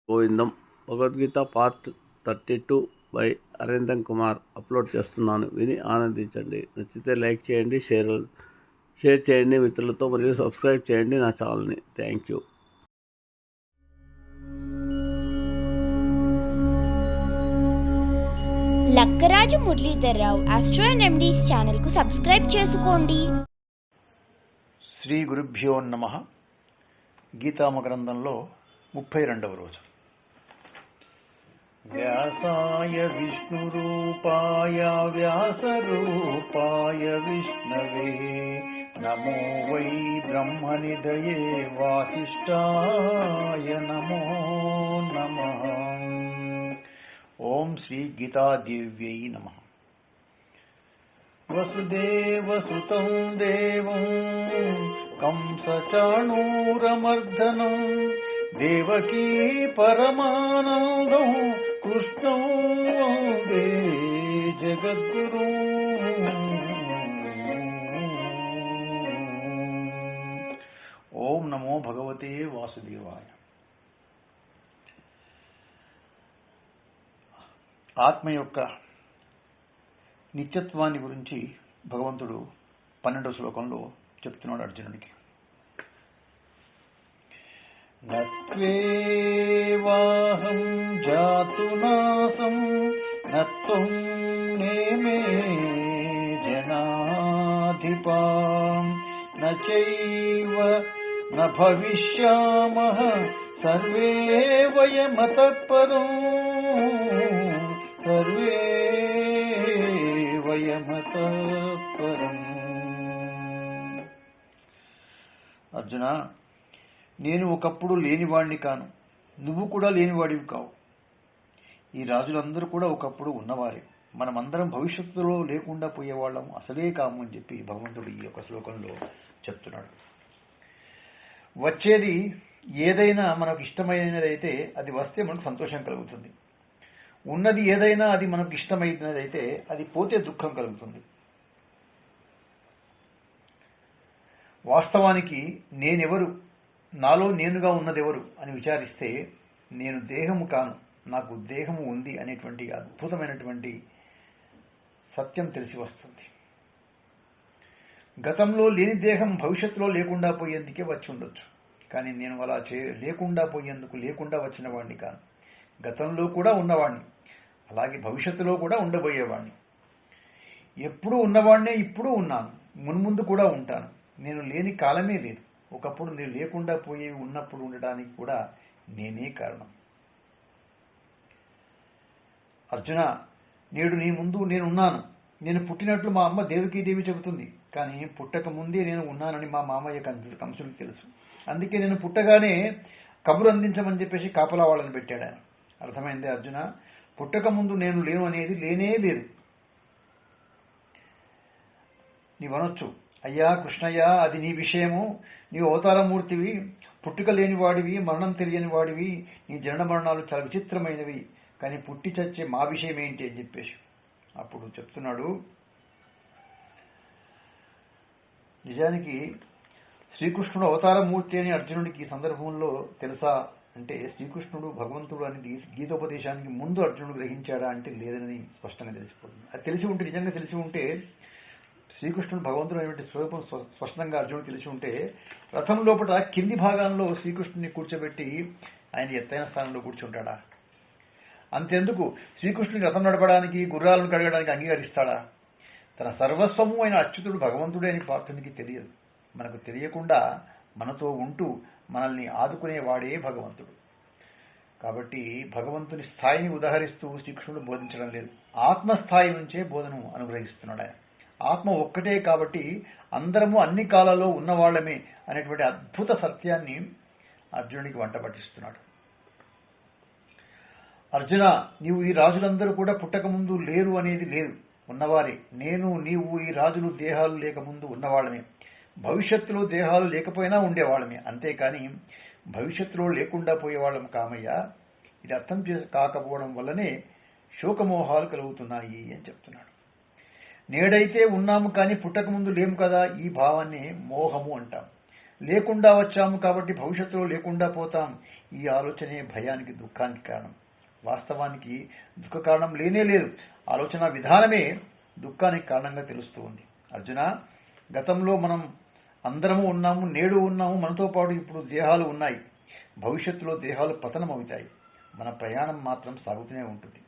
Govindam. Bhagavad Gita part 32 by Aravindam Kumar upload చేస్తున్నాను. విని ఆనందించండి. నచ్చితే లైక్ చేయండి, షేర్ చేయండి మిత్రులతో, మరియు సబ్స్క్రైబ్ చేయండి నా ఛానల్ని. Thank you. Lakkaraju Muralidharrao astro and remedies ఛానల్కు సబ్స్క్రైబ్ చేసుకోండి. శ్రీ గురుభ్యో నమః. గీతామ గ్రంథంలో 32వ రోజు. వ్యాసాయ విష్ణురూపాయ వ్యాసరూపాయ విష్ణవే నమో వై బ్రహ్మనిధయే వాసిష్ఠాయ నమో నమః. ఓం శ్రీ గీతాదేవ్యై నమః. వసుదేవసుతం దేవం కంసచాణూరమర్దనం దేవకీ పరమానందం కృష్ణం వందే జగద్గురు. ఓం నమో భగవతే వాసుదేవాయ. ఆత్మ యొక్క నిత్యత్వాన్ని గురించి భగవంతుడు 12వ శ్లోకంలో చెప్తున్నాడు అర్జునుడికి. నత్వేవాహం జాతునాసం నత్వం నేమే జనాధిపాం నచైవ న భవిష్యామః సర్వే వయమతః పరం సర్వే వయమతః పరం. అర్జున, నేను ఒకప్పుడు లేనివాడిని కాను, నువ్వు కూడా లేనివాడివి కావు. ఈ రాజులందరూ కూడా ఒకప్పుడు ఉన్నవారే. మనమందరం భవిష్యత్తులో లేకుండా పోయేవాళ్ళం అసలే కాము అని చెప్పి భగవంతుడు ఈ యొక్క శ్లోకంలో చెప్తున్నాడు. వచ్చేది ఏదైనా మనకు ఇష్టమైనదైతే అది వస్తే మనకు సంతోషం కలుగుతుంది. ఉన్నది ఏదైనా అది మనకు ఇష్టమైనదైతే అది పోతే దుఃఖం కలుగుతుంది. వాస్తవానికి నేనెవరు, నాలో నేనుగా ఉన్నదెవరు అని విచారిస్తే నేను దేహము కాను, నాకు దేహము ఉంది అనేటువంటి అద్భుతమైనటువంటి సత్యం తెలిసి వస్తుంది. గతంలో లేని దేహం భవిష్యత్తులో లేకుండా పోయేందుకే వచ్చి ఉండొచ్చు, కానీ నేను అలా లేకుండా పోయేందుకు లేకుండా వచ్చిన వాడిని కాను. గతంలో కూడా ఉన్నవాడిని, అలాగే భవిష్యత్తులో కూడా ఉండబోయేవాడిని. ఎప్పుడూ ఉన్నవాడినే ఇప్పుడు ఉన్నాను, మున్ముందు కూడా ఉంటాను. నేను లేని కాలమే లేదు. ఒకప్పుడు నేను లేకుండా పోయేవి ఉన్నప్పుడు ఉండడానికి కూడా నేనే కారణం. అర్జున, నేడు నీ ముందు నేనున్నాను. నేను పుట్టినట్లు మా అమ్మ దేవకీదేవి చెబుతుంది, కానీ పుట్టక ముందే నేను ఉన్నానని మా మామయ్య కంసుడికి తెలుసు. అందుకే నేను పుట్టగానే కబురు అందించమని చెప్పేసి కాపలా వాళ్ళని పెట్టాడు ఆయన. అర్థమైందే అర్జున, పుట్టక ముందు నేను లేను అనేది లేనే లేదు. నీవనొచ్చు, అయ్యా కృష్ణయ్య, అది నీ విషయము, నీవు అవతారమూర్తివి, పుట్టుక లేని వాడివి, మరణం తెలియని వాడివి, నీ జనన మరణాలు చాలా విచిత్రమైనవి, కానీ పుట్టి చచ్చే మా విషయం ఏంటి అని చెప్పేసి అప్పుడు చెప్తున్నాడు. నిజానికి శ్రీకృష్ణుడు అవతారమూర్తి అని అర్జునుడికి ఈ సందర్భంలో తెలుసా అంటే, శ్రీకృష్ణుడు భగవంతుడు అని గీతోపదేశానికి ముందు అర్జునుడు గ్రహించాడా అంటే లేదని స్పష్టంగా తెలిసిపోతుంది. అది తెలిసి ఉంటే, నిజంగా తెలిసి ఉంటే, శ్రీకృష్ణుడు భగవంతుడు అనేటువంటి స్వరూపం స్పష్టంగా అర్జునుడు తెలిసి ఉంటే, రథం లోపల కింది భాగంలో శ్రీకృష్ణుని కూర్చోబెట్టి ఆయన ఎత్తైన స్థానంలో కూర్చుంటాడా? అంతెందుకు, శ్రీకృష్ణుని రథం నడపడానికి, గుర్రాలను కడగడానికి అంగీకరిస్తాడా? తన సర్వస్వము అయిన అచ్యుతుడు భగవంతుడే అని పార్థునికి తెలియదు. మనకు తెలియకుండా మనతో ఉంటూ మనల్ని ఆదుకునేవాడే భగవంతుడు. కాబట్టి భగవంతుని స్థాయిని ఉదహరిస్తూ శ్రీకృష్ణుడు బోధించడం లేదు, ఆత్మస్థాయి నుంచే బోధను అనుగ్రహిస్తున్నాడు ఆయన. ఆత్మ ఒక్కటే కాబట్టి అందరము అన్ని కాలాల్లో ఉన్నవాళ్లమే అనేటువంటి అద్భుత సత్యాన్ని అర్జునుడికి వంట పట్టిస్తున్నాడు. అర్జున, నీవు ఈ రాజులందరూ కూడా పుట్టక ముందు లేరు అనేది లేదు, ఉన్నవారే. నేను, నీవు, ఈ రాజులు దేహాలు లేకముందు ఉన్నవాళ్ళమే. భవిష్యత్తులో దేహాలు లేకపోయినా ఉండేవాళ్ళమే. అంతేకాని భవిష్యత్తులో లేకుండా పోయేవాళ్ళం కామయ్యా. ఇది అర్థం కాకపోవడం వల్లనే శోకమోహాలు కలుగుతున్నాయి అని చెప్తున్నాడు. నేడైతే ఉన్నాము కానీ పుట్టక ముందు లేము కదా, ఈ భావాన్ని మోహము అంటాం. లేకుండా వచ్చాము కాబట్టి భవిష్యత్తులో లేకుండా పోతాం. ఈ ఆలోచనే భయానికి, దుఃఖానికి కారణం. వాస్తవానికి దుఃఖ కారణం లేనే లేదు. ఆలోచన విధానమే దుఃఖానికి కారణంగా తెలుస్తూ ఉంది. అర్జున, గతంలో మనం అందరము ఉన్నాము, నేడు ఉన్నాము, మనతో పాటు ఇప్పుడు దేహాలు ఉన్నాయి. భవిష్యత్తులో దేహాలు పతనం అవుతాయి. మన ప్రయాణం మాత్రం సాగుతూనే ఉంటుంది.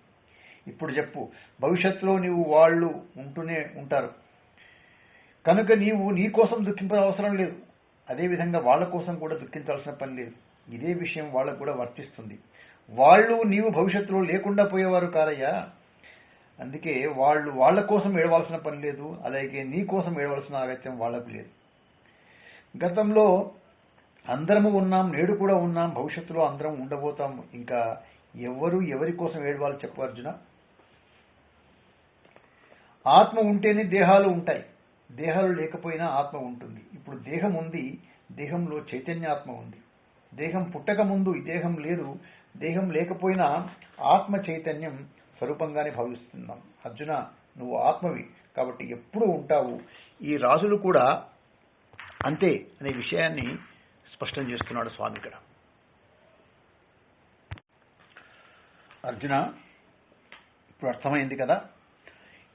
ఇప్పుడు చెప్పు, భవిష్యత్తులో నీవు వాళ్ళు ఉంటూనే ఉంటారు కనుక నీవు నీ కోసం దుఃఖించాల్సిన అవసరం లేదు. అదేవిధంగా వాళ్ళ కోసం కూడా దుఃఖించాల్సిన పని లేదు. ఇదే విషయం వాళ్ళకు కూడా వర్తిస్తుంది. వాళ్ళు నీవు భవిష్యత్తులో లేకుండా పోయేవారు కారయ్యా. అందుకే వాళ్ళు వాళ్ళ కోసం ఏడవలసిన పని లేదు, అలాగే నీ కోసం ఏడవలసిన అగత్యం వాళ్ళకు లేదు. గతంలో అందరము ఉన్నాం, నేడు కూడా ఉన్నాం, భవిష్యత్తులో అందరం ఉండబోతాం. ఇంకా ఎవరి కోసం ఏడవాలి చెప్పు అర్జున. ఆత్మ ఉంటేనే దేహాలు ఉంటాయి, దేహాలు లేకపోయినా ఆత్మ ఉంటుంది. ఇప్పుడు దేహం ఉంది, దేహంలో చైతన్యాత్మ ఉంది. దేహం పుట్టక ముందు ఈ దేహం లేదు, దేహం లేకపోయినా ఆత్మ చైతన్యం స్వరూపంగానే భావిస్తున్నాం. అర్జున, నువ్వు ఆత్మవి కాబట్టి ఎప్పుడూ ఉంటావు. ఈ రాజులు కూడా అంతే అనే విషయాన్ని స్పష్టం చేస్తున్నాడు స్వామి ఇక్కడ. అర్జున, ఇప్పుడు అర్థమైంది కదా,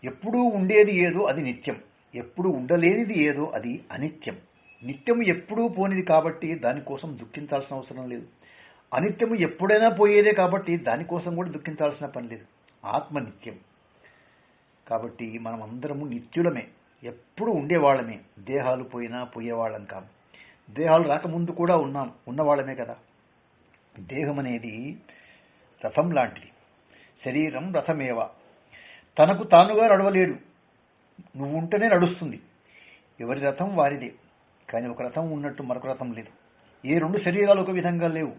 ఎప్పుడూ ఉండేది ఏదో అది నిత్యం, ఎప్పుడు ఉండలేనిది ఏదో అది అనిత్యం. నిత్యము ఎప్పుడూ పోనిది కాబట్టి దానికోసం దుఃఖించాల్సిన అవసరం లేదు. అనిత్యము ఎప్పుడైనా పోయేదే కాబట్టి దానికోసం కూడా దుఃఖించాల్సిన పని లేదు. ఆత్మ నిత్యం కాబట్టి మనం అందరము నిత్యులమే, ఎప్పుడు ఉండేవాళ్ళమే. దేహాలు పోయినా పోయేవాళ్ళం కాము. దేహాలు రాకముందు కూడా ఉన్నవాళ్ళమే కదా. దేహం అనేది రథం లాంటిది. శరీరం రథమేవ, తనకు తానుగా నడవలేడు. నువ్వు ఉంటేనే నడుస్తుంది. ఎవరి రథం వారిదే. కానీ ఒక రథం ఉన్నట్టు మరొక రథం లేదు. ఏ రెండు శరీరాలు ఒక విధంగా లేవు,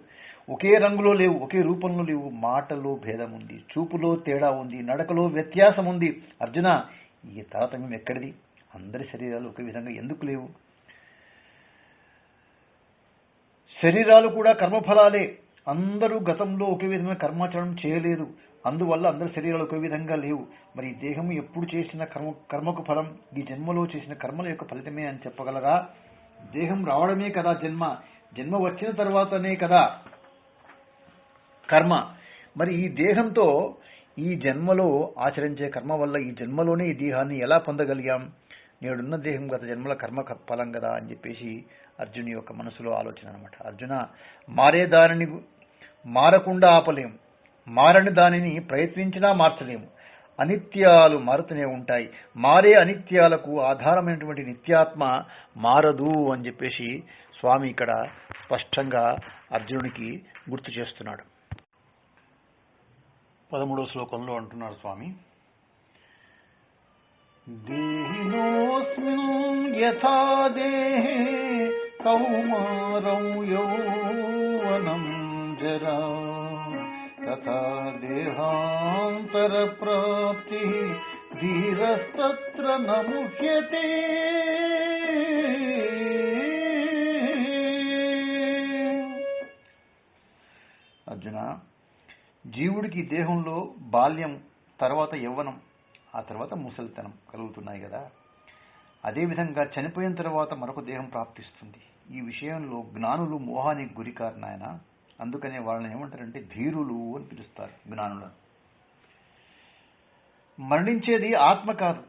ఒకే రంగులో లేవు, ఒకే రూపంలో లేవు. మాటలో భేదం ఉంది, చూపులో తేడా ఉంది, నడకలో వ్యత్యాసం ఉంది. అర్జున, ఈ తారతమ్యం ఎక్కడిది? అందరి శరీరాలు ఒక విధంగా ఎందుకు లేవు? శరీరాలు కూడా కర్మఫలాలే. అందరూ గతంలో ఒకే విధమైన కర్మాచరణం చేయలేదు, అందువల్ల అందరి శరీరాలు ఒకే విధంగా లేవు. మరి ఈ దేహం ఎప్పుడు చేసిన కర్మకు ఫలం, ఈ జన్మలో చేసిన కర్మల యొక్క ఫలితమే అని చెప్పగలరా? దేహం రావడమే కదా జన్మ వచ్చిన తర్వాతనే కదా కర్మ. మరి ఈ దేహంతో ఈ జన్మలో ఆచరించే కర్మ వల్ల ఈ జన్మలోనే ఈ దేహాన్ని ఎలా పొందగలిగాం? నేడున్న దేహం గత జన్మల కర్మ ఫలం కదా అని చెప్పేసి అర్జుని యొక్క మనసులో ఆలోచన అనమాట. అర్జున, మారే దానిని మారకుండా ఆపలేము, మారని దానిని ప్రయత్నించినా మార్చలేము. అనిత్యాలు మారుతూనే ఉంటాయి. మారే అనిత్యాలకు ఆధారమైనటువంటి నిత్యాత్మ మారదు అని చెప్పేసి స్వామి ఇక్కడ స్పష్టంగా అర్జునుడికి గుర్తు చేస్తున్నాడు. 13వ శ్లోకంలో అంటున్నారు స్వామి, దేహినోస్మిన్ యథా దేహే కౌమారం యౌవనం జరా తథా దేహాంతర ప్రాప్తి ధీరస్తత్ర న ముహ్యతే. అర్జున, జీవుడికి దేహంలో బాల్యం, తర్వాత యవ్వనం, ఆ తర్వాత ముసలితనం కలుగుతున్నాయి కదా. అదేవిధంగా చనిపోయిన తర్వాత మరొక దేహం ప్రాప్తిస్తుంది. ఈ విషయంలో జ్ఞానులు మోహానికి గురికారు నాయన. అందుకనే వాళ్ళని ఏమంటారంటే ధీరులు అని పిలుస్తారు జ్ఞానులను. మరణించేది ఆత్మ కాదు,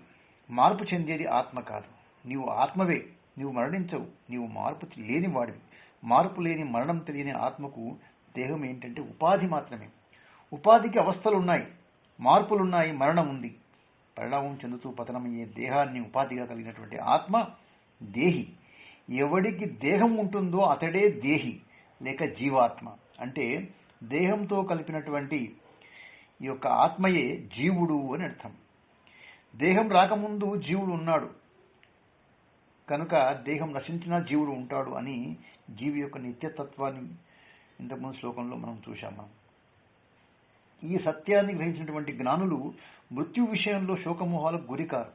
మార్పు చెందేది ఆత్మ కాదు. నీవు ఆత్మవే, నీవు మరణించవు, నీవు మార్పు లేని వాడివి. మార్పు లేని, మరణం తెలియని ఆత్మకు దేహం ఏంటంటే ఉపాధి మాత్రమే. ఉపాధికి అవస్థలున్నాయి, మార్పులున్నాయి, మరణం ఉంది. పరిణామం చెందుతూ పతనమయ్యే దేహాన్ని ఉపాధిగా కలిగినటువంటి ఆత్మ దేహి. ఎవడికి దేహం ఉంటుందో అతడే దేహి లేక జీవాత్మ. అంటే దేహంతో కలిపినటువంటి ఈ యొక్క ఆత్మయే జీవుడు అని అర్థం. దేహం రాకముందు జీవుడు ఉన్నాడు కనుక దేహం నశించినా జీవుడు ఉంటాడు అని జీవి యొక్క నిత్యతత్వాన్ని ఇంతకుముందు శ్లోకంలో మనం చూశాము. ఈ సత్యాన్ని గ్రహించినటువంటి జ్ఞానులు మృత్యు విషయంలో శోకమోహాలకు గురికారు.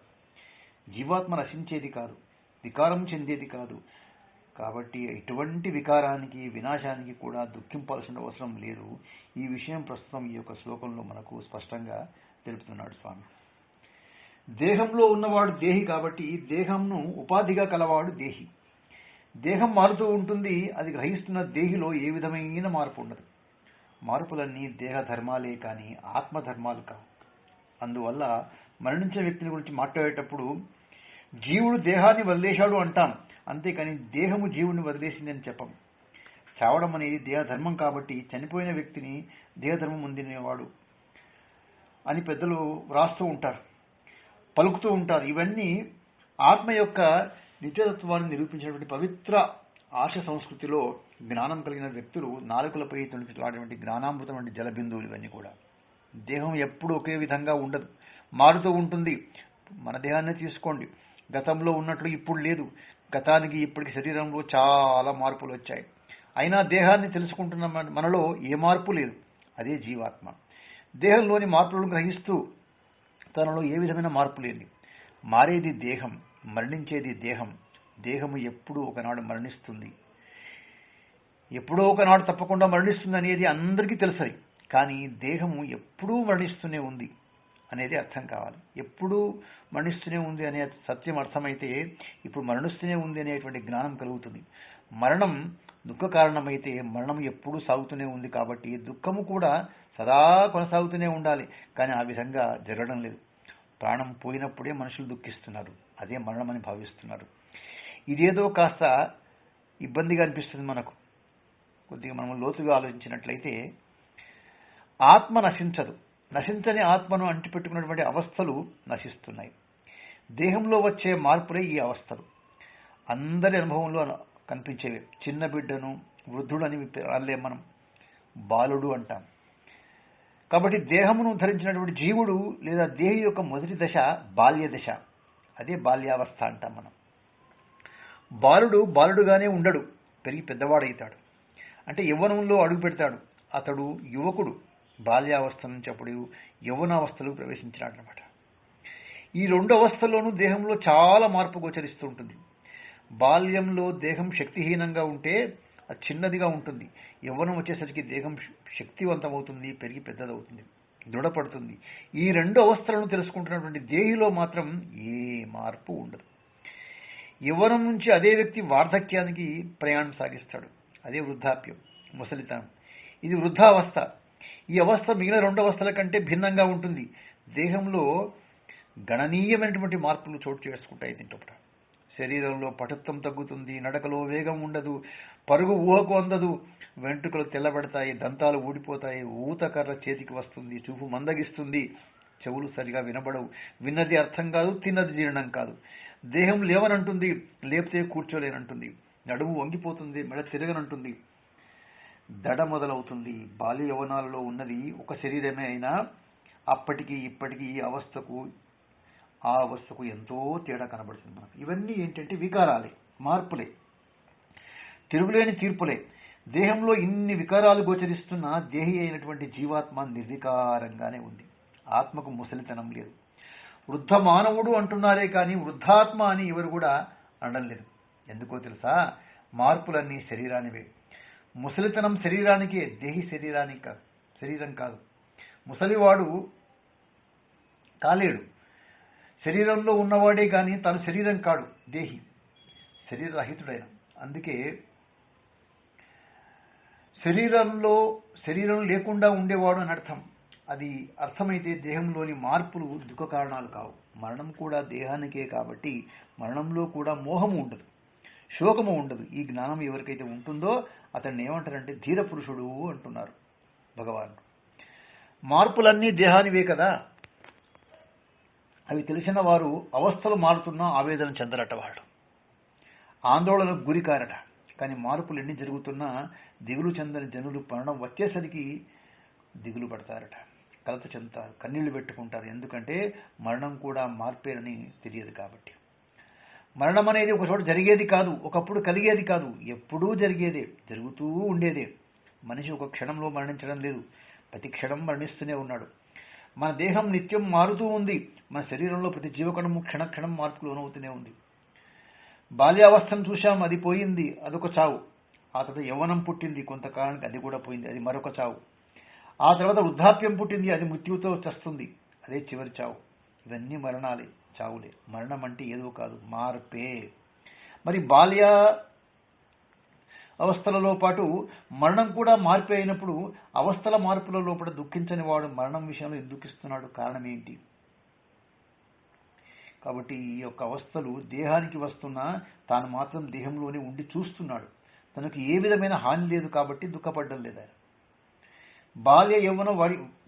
జీవాత్మ నశించేది కాదు, వికారం చెందేది కాదు. కాబట్టి ఇటువంటి వికారానికి, వినాశానికి కూడా దుఃఖింపాల్సిన అవసరం లేదు. ఈ విషయం ప్రస్తుతం ఈ యొక్క శ్లోకంలో మనకు స్పష్టంగా తెలుపుతున్నాడు స్వామి. దేహంలో ఉన్నవాడు దేహి కాబట్టి దేహంను ఉపాధిగా కలవాడు దేహి. దేహం మారుతూ ఉంటుంది, అది గ్రహిస్తున్న దేహిలో ఏ విధమైన మార్పు ఉండదు. మార్పులన్నీ దేహ ధర్మాలే కానీ ఆత్మధర్మాలు కావు. అందువల్ల మరణించిన వ్యక్తిని గురించి మాట్లాడేటప్పుడు జీవుడు దేహాన్ని వదిలేశాడు అంటాం, అంతేకాని దేహము జీవుడిని వదిలేసింది అని చెప్పం. చావడం అనేది దేహధర్మం కాబట్టి చనిపోయిన వ్యక్తిని దేహధర్మం పొందినవాడు అని పెద్దలు వ్రాస్తూ ఉంటారు, పలుకుతూ ఉంటారు. ఇవన్నీ ఆత్మ యొక్క నిత్యతత్వాన్ని నిరూపించినటువంటి పవిత్ర ఆర్ష సంస్కృతిలో జ్ఞానం కలిగిన వ్యక్తులు నాలుకలపై తొణికిలాడేటువంటి జ్ఞానామృతం వంటి జలబిందువులు. ఇవన్నీ కూడా దేహం ఎప్పుడు ఒకే విధంగా ఉండదు, మారుతూ ఉంటుంది. మన దేహాన్ని తీసుకోండి, గతంలో ఉన్నట్లు ఇప్పుడు లేదు. గతానికి ఇప్పటికి శరీరంలో చాలా మార్పులు వచ్చాయి. అయినా దేహాన్ని తెలుసుకుంటున్న మనలో ఏ మార్పు లేదు. అదే జీవాత్మ. దేహంలోని మార్పులను గ్రహిస్తూ తనలో ఏ విధమైన మార్పు లేదు. మారేది దేహం, మరణించేది దేహం. దేహము ఎప్పుడూ ఒకనాడు మరణిస్తుంది, ఎప్పుడో ఒకనాడు తప్పకుండా మరణిస్తుంది అనేది అందరికీ తెలుసది. కానీ దేహము ఎప్పుడూ మరణిస్తూనే ఉంది అనేది అర్థం కావాలి. ఎప్పుడూ మరణిస్తూనే ఉంది అనే సత్యం అర్థమైతే ఇప్పుడు మరణిస్తూనే ఉంది అనేటువంటి జ్ఞానం కలుగుతుంది. మరణం దుఃఖ కారణమైతే మరణం ఎప్పుడూ సాగుతూనే ఉంది కాబట్టి దుఃఖము కూడా సదా కొనసాగుతూనే ఉండాలి. కానీ ఆ విధంగా జరగడం లేదు. ప్రాణం పోయినప్పుడే మనుషులు దుఃఖిస్తున్నారు, అదే మరణం అని భావిస్తున్నారు. ఇదేదో కాస్త ఇబ్బందిగా అనిపిస్తుంది మనకు. కొద్దిగా మనం లోతుగా ఆలోచించినట్లయితే ఆత్మ నశించదు. నశించని ఆత్మను అంటిపెట్టుకున్నటువంటి అవస్థలు నశిస్తున్నాయి. దేహంలో వచ్చే మార్పులే ఈ అవస్థలు. అందరి అనుభవంలో కనిపించేవి. చిన్న బిడ్డను వృద్ధుడు అని అనలేం, మనం బాలుడు అంటాం. కాబట్టి దేహమును ధరించినటువంటి జీవుడు లేదా దేహి యొక్క మొదటి దశ బాల్య దశ, అదే బాల్యావస్థ అంటాం మనం. బాలుడు బాలుడుగానే ఉండడు, పెరిగి పెద్దవాడవుతాడు. అంటే యవ్వనంలో అడుగు పెడతాడు. అతడు యువకుడు. బాల్యావస్థ నుంచి అప్పుడు యవ్వనావస్థలో ప్రవేశించినాడు అనమాట. ఈ రెండు అవస్థల్లోనూ దేహంలో చాలా మార్పు గోచరిస్తూ ఉంటుంది. బాల్యంలో దేహం శక్తిహీనంగా ఉంటే అది చిన్నదిగా ఉంటుంది. యవ్వనం వచ్చేసరికి దేహం శక్తివంతమవుతుంది, పెరిగి పెద్దదవుతుంది, దృఢపడుతుంది. ఈ రెండు అవస్థలను తెలుసుకుంటున్నటువంటి దేహిలో మాత్రం ఏ మార్పు ఉండదు. యవ్వనం నుంచి అదే వ్యక్తి వార్ధక్యానికి ప్రయాణం సాగిస్తాడు. అదే వృద్ధాప్యం, ముసలితనం. ఇది వృద్ధావస్థ. ఈ అవస్థ మిగిలిన రెండు అవస్థల కంటే భిన్నంగా ఉంటుంది. దేహంలో గణనీయమైనటువంటి మార్పులు చోటు చేసుకుంటాయి. దీంట్లో శరీరంలో పటుత్వం తగ్గుతుంది, నడకలో వేగం ఉండదు, పరుగు ఊహకు అందదు, వెంట్రుకలు తెల్లబడతాయి, దంతాలు ఊడిపోతాయి, ఊతకర్ర చేతికి వస్తుంది, చూపు మందగిస్తుంది, చెవులు సరిగా వినబడవు, విన్నది అర్థం కాదు, తిన్నది జీర్ణం కాదు. దేహం లేవనంటుంది, లేపితే కూర్చోలేనంటుంది, నడుము వంగిపోతుంది, మెడ తిరగనంటుంది, దడ మొదలవుతుంది. బాల్య యవనాలలో ఉన్నది ఒక శరీరమే అయినా అప్పటికి ఇప్పటికి ఈ అవస్థకు ఆ అవస్థకు ఎంతో తేడా కనబడుతుంది మనకు. ఇవన్నీ ఏంటంటే వికారాలే, మార్పులే, తిరుగులేని తీర్పులే. దేహంలో ఇన్ని వికారాలు గోచరిస్తున్న దేహి అయినటువంటి జీవాత్మ నిర్వికారంగానే ఉంది. ఆత్మకు ముసలితనం లేదు. వృద్ధ మానవుడు అంటున్నారే కానీ వృద్ధాత్మ అని ఎవరు కూడా అనలేదు. ఎందుకో తెలుసా? మార్పులన్నీ శరీరానివే. ముసలితనం శరీరానికే, దేహి శరీరానికి కాదు, శరీరం కాదు. ముసలివాడు కాలేడు, శరీరంలో ఉన్నవాడే కానీ తను శరీరం కాడు, దేహి శరీరరహితుడైన. అందుకే శరీరం లేకుండా ఉండేవాడు అని అర్థం. అది అర్థమైతే దేహంలోని మార్పులు దుఃఖ కారణాలు కావు. మరణం కూడా దేహానికే కాబట్టి మరణంలో కూడా మోహము ఉండదు, శోకము ఉండదు. ఈ జ్ఞానం ఎవరికైతే ఉంటుందో అతన్ని ఏమంటారంటే ధీర పురుషుడు అంటున్నారు భగవానుడు. మార్పులన్నీ దేహానివే కదా. అవి తెలిసిన వారు అవస్థలు మారుతున్నా ఆవేదన చెందరట, వాళ్ళు ఆందోళనకు గురి కారట. కానీ మార్పులు ఎన్ని జరుగుతున్నా దిగులు చెందని జనులు మరణం వచ్చేసరికి దిగులు పడతారట, కలత చెందుతారు, కన్నీళ్లు పెట్టుకుంటారు. ఎందుకంటే మరణం కూడా మార్పేనని తెలియదు కాబట్టి. మరణం అనేది ఒక చోట జరిగేది కాదు, ఒకప్పుడు కలిగేది కాదు, ఎప్పుడూ జరిగేదే, జరుగుతూ ఉండేదే. మనిషి ఒక క్షణంలో మరణించడం లేదు, ప్రతి క్షణం మరణిస్తూనే ఉన్నాడు. మన దేహం నిత్యం మారుతూ ఉంది. మన శరీరంలో ప్రతి జీవకణము క్షణక్షణం మార్పులు లోనవుతూనే ఉంది. బాల్యావస్థను చూశాం, అది పోయింది, అదొక చావు. ఆ తర్వాత యవ్వనం పుట్టింది, కొంతకాలానికి అది కూడా పోయింది, అది మరొక చావు. ఆ తర్వాత వృద్ధాప్యం పుట్టింది, అది మృత్యువుతో చస్తుంది, అదే చివరి చావు. ఇవన్నీ మరణాలే, చావులే. మరణం అంటే ఏదో కాదు, మార్పే. మరి బాల్య అవస్థలలో పాటు మరణం కూడా మార్పు అయినప్పుడు అవస్థల మార్పుల లోపల దుఃఖించని వాడు మరణం విషయంలో ఎందుకు దుఃఖిస్తున్నాడు? కారణం ఏంటి? కాబట్టి ఈ యొక్క అవస్థలు దేహానికి వస్తున్నా తాను మాత్రం దేహంలోనే ఉండి చూస్తున్నాడు. తనకు ఏ విధమైన హాని లేదు కాబట్టి దుఃఖపడ్డం లేదా? బాల్య యవ్వన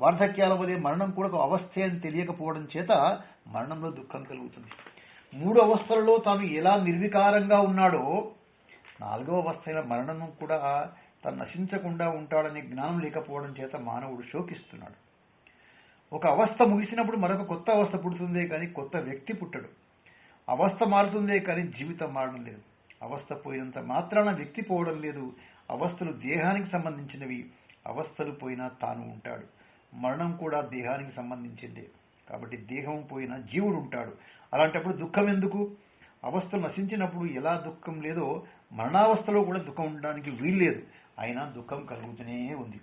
వార్ధక్యాల వలె మరణం కూడా ఒక అవస్థే అని తెలియకపోవడం చేత మరణంలో దుఃఖం కలుగుతుంది. 3 అవస్థలలో తాను ఎలా నిర్వికారంగా ఉన్నాడో 4వ అవస్థ అయిన మరణం కూడా తాను నశించకుండా ఉంటాడనే జ్ఞానం లేకపోవడం చేత మానవుడు శోకిస్తున్నాడు. ఒక అవస్థ ముగిసినప్పుడు మరొక కొత్త అవస్థ పుడుతుందే కానీ కొత్త వ్యక్తి పుట్టడు. అవస్థ మారుతుందే కానీ జీవితం మారడం లేదు. అవస్థ పోయినంత మాత్రాన వ్యక్తి పోవడం లేదు. అవస్థలు దేహానికి సంబంధించినవి. అవస్థలు పోయినా తాను ఉంటాడు. మరణం కూడా దేహానికి సంబంధించిందే. కాబట్టి దేహం పోయినా జీవుడు ఉంటాడు. అలాంటప్పుడు దుఃఖం ఎందుకు? అవస్థలు నశించినప్పుడు ఎలా దుఃఖం లేదో మరణావస్థలో కూడా దుఃఖం ఉండడానికి వీల్లేదు. అయినా దుఃఖం కలుగుతూనే ఉంది.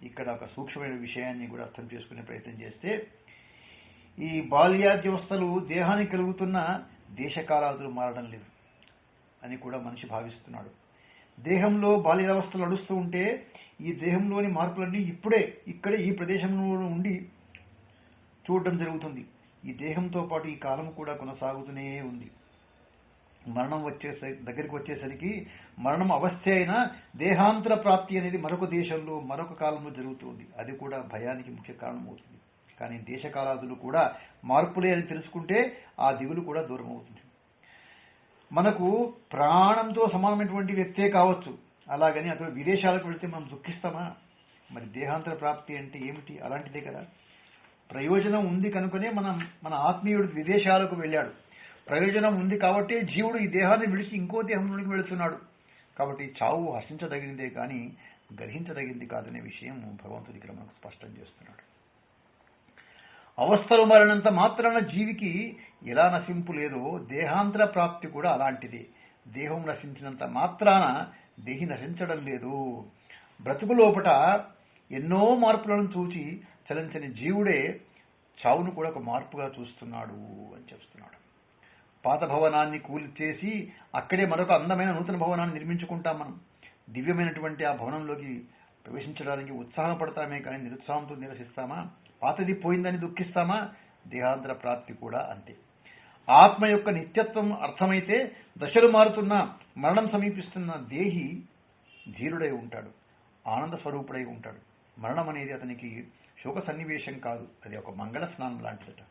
ఇక్కడ ఒక సూక్ష్మమైన విషయాన్ని కూడా అర్థం చేసుకునే ప్రయత్నం చేస్తే, ఈ బాల్యాద్యవస్థలు దేహానికి కలుగుతున్న దేశకాలాదులు మారడం లేదు అని కూడా మనిషి భావిస్తున్నాడు. దేహంలో బాల్యావస్థలు నడుస్తూ ఉంటే ఈ దేహంలోని మార్పులన్నీ ఇక్కడే ఈ ప్రదేశంలో ఉండి చూడటం జరుగుతుంది. ఈ దేహంతో పాటు ఈ కాలం కూడా కొనసాగుతూనే ఉంది. మరణం దగ్గరికి వచ్చేసరికి మరణం అవస్థే అయినా దేహాంతర ప్రాప్తి అనేది మరొక దేశంలో మరొక కాలంలో జరుగుతుంది. అది కూడా భయానికి ముఖ్య కారణం అవుతుంది. కానీ దేశకాలాదులు కూడా మార్పులే అని తెలుసుకుంటే ఆ దిగులు కూడా దూరం అవుతుంది. మనకు ప్రాణంతో సమానమైనటువంటి వ్యక్తే కావచ్చు, అలాగని అతడు విదేశాలకు వెళితే మనం దుఃఖిస్తామా? మరి దేహాంతర ప్రాప్తి అంటే ఏమిటి? అలాంటిదే కదా. ప్రయోజనం ఉంది కనుకనే మన ఆత్మీయుడు విదేశాలకు వెళ్ళాడు. ప్రయోజనం ఉంది కాబట్టి జీవుడు ఈ దేహాన్ని విడిచి ఇంకో దేహంలోనికి వెళుతున్నాడు. కాబట్టి చావు హర్షించదగినదే కానీ గ్రహించదగింది కాదనే విషయం భగవంతుడి ఇక్కడ మనకు స్పష్టం చేస్తున్నాడు. అవస్థలు మారినంత మాత్రాన జీవికి ఎలా నశింపు లేదో దేహాంతర ప్రాప్తి కూడా అలాంటిదే. దేహం నశించినంత మాత్రాన దేహి నశించడం లేదు. బ్రతుకు లోపట ఎన్నో మార్పులను చూచి చలించని జీవుడే చావును కూడా ఒక మార్పుగా చూస్తున్నాడు అని చెప్తున్నాడు. పాత భవనాన్ని కూల్చేసి అక్కడే మరొక అందమైన నూతన భవనాన్ని నిర్మించుకుంటాం. మనం దివ్యమైనటువంటి ఆ భవనంలోకి ప్రవేశించడానికి ఉత్సాహపడతామే కానీ నిరుత్సాహంతో నిరసిస్తామా? పాతది పోయిందని దుఃఖిస్తామా? దేహాంతర ప్రాప్తి కూడా అంతే. ఆత్మ యొక్క నిత్యత్వం అర్థమైతే దశలు మారుతున్న మరణం సమీపిస్తున్న దేహి ధీరుడై ఉంటాడు, ఆనంద స్వరూపుడై ఉంటాడు. మరణం అనేది అతనికి శోక సన్నివేశం కాదు, అది ఒక మంగళ స్నానం లాంటిదట.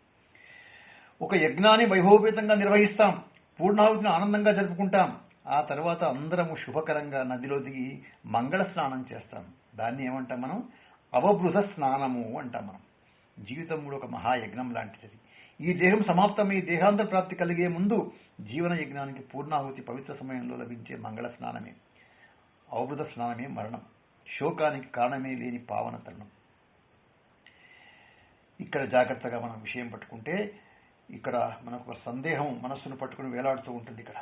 ఒక యజ్ఞాన్ని వైభవపేతంగా నిర్వహిస్తాం, పూర్ణాహుతిని ఆనందంగా జరుపుకుంటాం. ఆ తర్వాత అందరము శుభకరంగా నదిలో దిగి మంగళ స్నానం చేస్తాం. దాన్ని ఏమంటాం మనం? అవబృధ స్నానము అంటాం మనం. జీవితం కూడా ఒక మహాయజ్ఞం లాంటిది. ఈ దేహం సమాప్తమై దేహాంతర ప్రాప్తి కలిగే ముందు జీవన యజ్ఞానికి పూర్ణాహుతి పవిత్ర సమయంలో లభించే మంగళ స్నానమే. అవబృధ స్నానమే మరణం, శోకానికి కారణమే లేని పావన తరుణం. ఇక్కడ జాగ్రత్తగా మనం విషయం పట్టుకుంటే ఇక్కడ మనకు ఒక సందేహం మనస్సును పట్టుకుని వేలాడుతూ ఉంటుంది. ఇక్కడ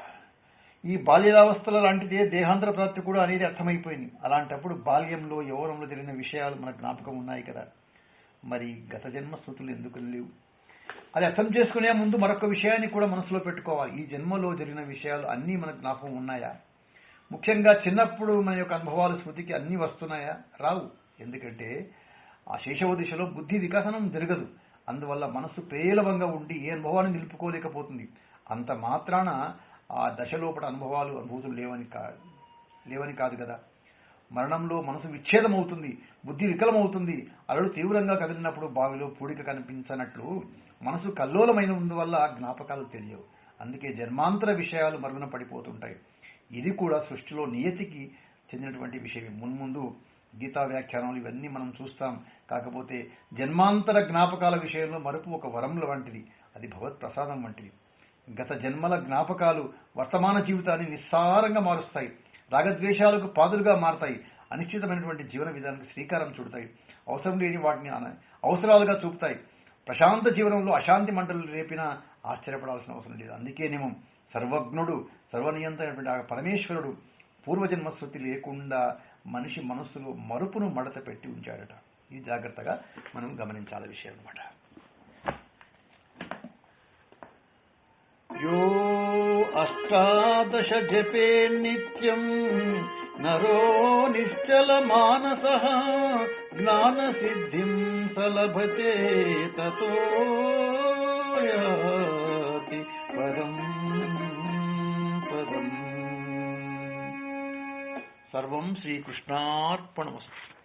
ఈ బాల్యావస్థల లాంటిదే దేహాంతర ప్రాప్తి కూడా అనేది అర్థమైపోయింది. అలాంటప్పుడు బాల్యంలో యౌవనంలో జరిగిన విషయాలు మన జ్ఞాపకం ఉన్నాయి కదా, మరి గత జన్మ స్మృతులు ఎందుకు లేవు? అది అర్థం చేసుకునే ముందు మరొక విషయాన్ని కూడా మనసులో పెట్టుకోవాలి. ఈ జన్మలో జరిగిన విషయాలు అన్నీ మన జ్ఞాపకం ఉన్నాయా? ముఖ్యంగా చిన్నప్పుడు మన యొక్క అనుభవాలు స్మృతికి అన్నీ వస్తున్నాయా? రావు. ఎందుకంటే ఆ శైశవ దిశలో బుద్ధి వికాసనం జరగదు. అందువల్ల మనసు పేలవంగా ఉండి ఏ అనుభవాన్ని నిలుపుకోలేకపోతుంది. అంత మాత్రాన ఆ దశలోపల అనుభూతులు లేవని కాదు కదా. మరణంలో మనసు విచ్ఛేదం అవుతుంది, బుద్ధి వికలమవుతుంది. అలలు తీవ్రంగా కదిలినప్పుడు బావిలో పూడిక కనిపించనట్లు మనసు కల్లోలమైనందువల్ల జ్ఞాపకాలు తెలియవు. అందుకే జన్మాంతర విషయాలు మరుగున పడిపోతుంటాయి. ఇది కూడా సృష్టిలో నియతికి చెందినటువంటి విషయం. మున్ముందు గీతా వ్యాఖ్యానాలు ఇవన్నీ మనం చూస్తాం. కాకపోతే జన్మాంతర జ్ఞాపకాల విషయంలో మరుపు ఒక వరంల వంటిది, అది భగవత్ ప్రసాదం వంటిది. గత జన్మల జ్ఞాపకాలు వర్తమాన జీవితాన్ని నిస్సారంగా మారుస్తాయి, రాగద్వేషాలకు పాదులుగా మారతాయి, అనిశ్చితమైనటువంటి జీవన విధానానికి శ్రీకారం చుడతాయి, అవసరం లేని వాటిని అవసరాలుగా చూపుతాయి. ప్రశాంత జీవనంలో అశాంతి మంటలు రేపినా ఆశ్చర్యపడాల్సిన అవసరం లేదు. అందుకేనేమో సర్వజ్ఞుడు సర్వనియంత్రైనటువంటి ఆ పరమేశ్వరుడు పూర్వజన్మ శృతి లేకుండా మనిషి మనస్సులో మరుపును మడత పెట్టి ఉంచాడట. ఇది జాగ్రత్తగా మనం గమనించాల విషయం అన్నమాట. యో అష్టాదశ జపే నిత్యం నరో నిశ్చల మానసః జ్ఞాన సిద్ధిం సలభతే తతో యాతి పరం పదం. సర్వం శ్రీకృష్ణార్పణమస్తు.